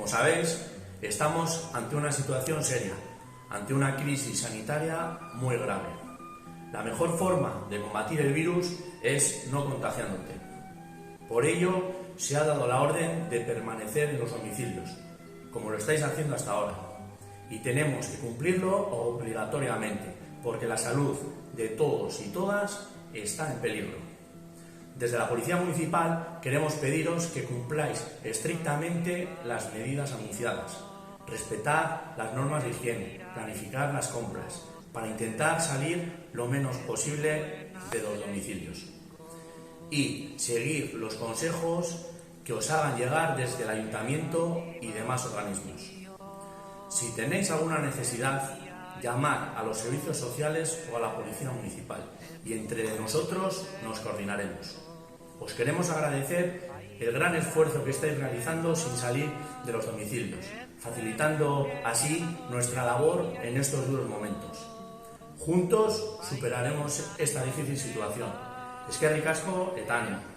Como sabéis, estamos ante una situación seria, ante una crisis sanitaria muy grave. La mejor forma de combatir el virus es no contagiándote. Por ello, se ha dado la orden de permanecer en los domicilios, como lo estáis haciendo hasta ahora. Y tenemos que cumplirlo obligatoriamente, porque la salud de todos y todas está en peligro. Desde la Policía Municipal queremos pediros que cumpláis estrictamente las medidas anunciadas, respetar las normas de higiene, planificar las compras, para intentar salir lo menos posible de los domicilios. Y seguir los consejos que os hagan llegar desde el Ayuntamiento y demás organismos. Si tenéis alguna necesidad, llamad a los servicios sociales o a la Policía Municipal y entre nosotros nos coordinaremos. Os queremos agradecer el gran esfuerzo que estáis realizando sin salir de los domicilios, facilitando así nuestra labor en estos duros momentos. Juntos superaremos esta difícil situación. Eskerrik asko eta ánimo.